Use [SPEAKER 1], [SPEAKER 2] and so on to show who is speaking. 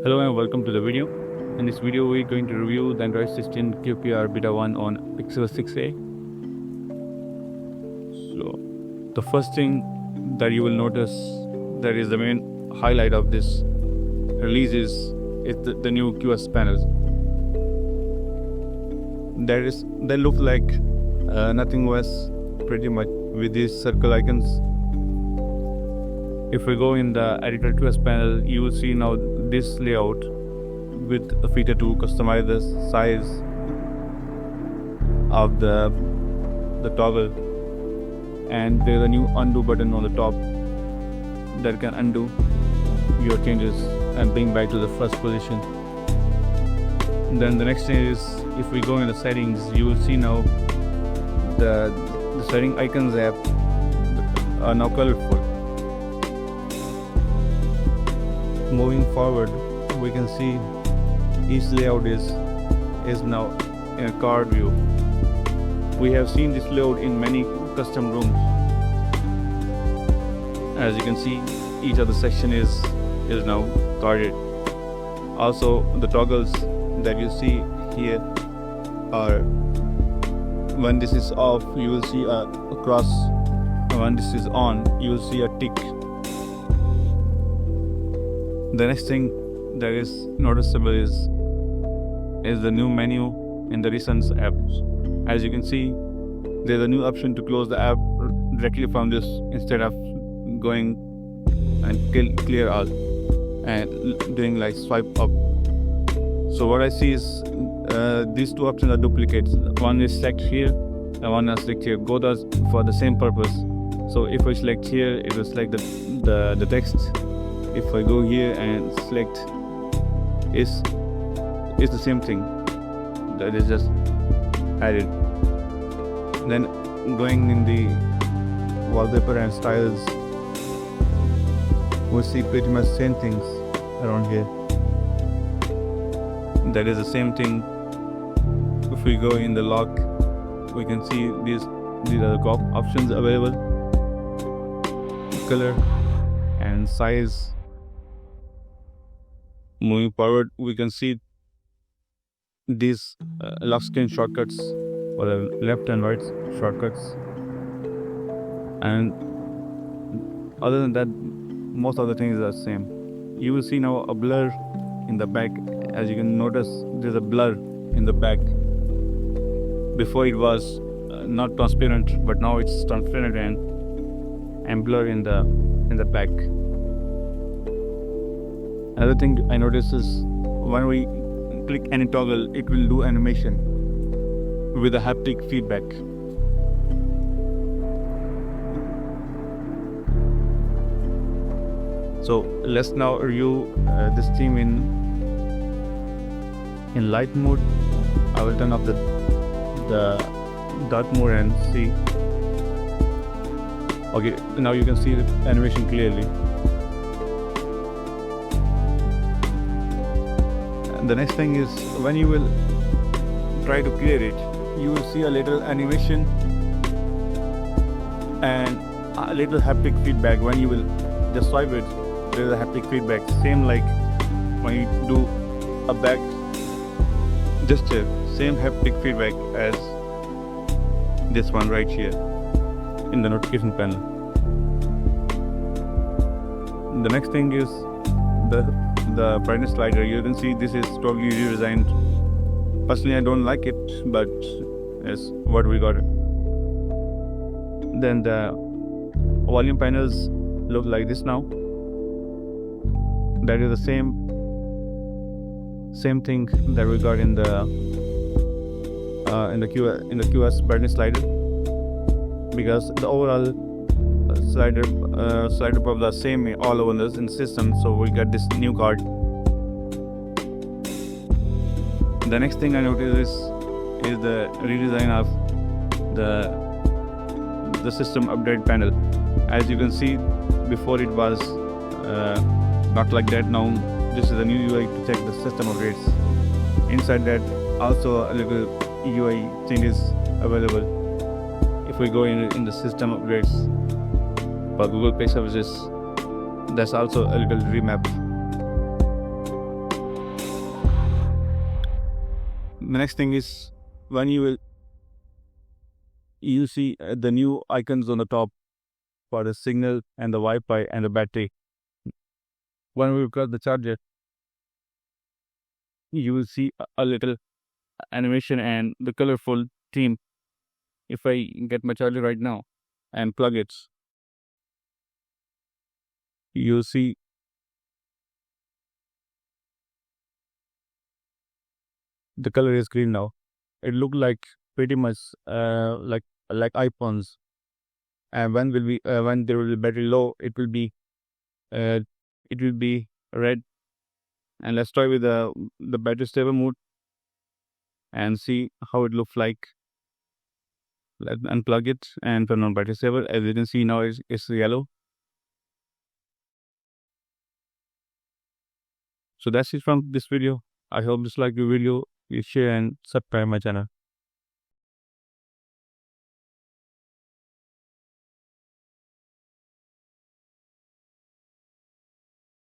[SPEAKER 1] Hello and welcome to the video. In this video, we're going to review the Android 16 QPR Beta 1 on Pixel 6a. So, the first thing that you will notice that is the main highlight of this release is the new QS panels. They look like nothing was pretty much with these circle icons. If we go in the editor QS panel, you will see now this layout with a feature to customize the size of the toggle, and there's a new undo button on the top that can undo your changes and bring back to the first position. Then the next thing is, if we go in the settings, you will see now the setting icons app are now colorful. Moving forward, we can see each layout is now in a card view. We have seen this layout in many custom rooms. As you can see, each of the section is now carded. Also, the toggles that you see here are, when this is off, you will see a cross. When this is on, you will see a tick. The next thing that is noticeable is the new menu in the recent apps. As you can see, there's a new option to close the app directly from this instead of going and clear all and doing like swipe up. So what I see is these two options are duplicates. One is select here and one is select here. Both are for the same purpose. So if I select here, it will select the text. If I go here and select, it's the same thing that is just added. Then going in the wallpaper and styles, we see pretty much same things around here. That is the same thing. If we go in the lock, we can see these are the options available: color and size. Moving forward, we can see these lock screen shortcuts, or the left and right shortcuts. And other than that, most of the things are the same. You will see now a blur in the back. As you can notice, there's a blur in the back. Before it was not transparent, but now it's transparent and blur in the back. Another thing I noticed is when we click any toggle, it will do animation with a haptic feedback. So let's now review this theme in light mode. I will turn off the dark mode and see. Okay, now you can see the animation clearly. The next thing is, when you will try to clear it, you will see a little animation and a little haptic feedback. When you will just swipe it, there is a haptic feedback, same like when you do a back gesture, same haptic feedback as this one right here in the notification panel. The next thing is the brightness slider. You can see this is totally redesigned. Personally, I don't like it, but it's what we got. Then the volume panels look like this now. That is the same thing that we got in the QS brightness slider, because the overall slider probably the same all over in the system. So we got this new card. The next thing I noticed is the redesign of the system update panel. As you can see, before it was not like that. Now this is a new UI to check the system updates. Inside that, also a little UI changes available. If we go in the system updates for Google Pay services, that's also a little remap. next thing is when you see the new icons on the top for the signal and the Wi-Fi and the battery. When we cut the charger, you will see a little animation and the colorful theme. If I get my charger right now and plug it, you see the color is green now. It look like pretty much like iPhones. And when there will be battery low, uh, it will be red. And let's try with the battery stable mode and see how it looks like. Let's unplug it and turn on battery saver. As you can see now, it's yellow. So that's it from this video. I hope this like the video. You share and subscribe my channel.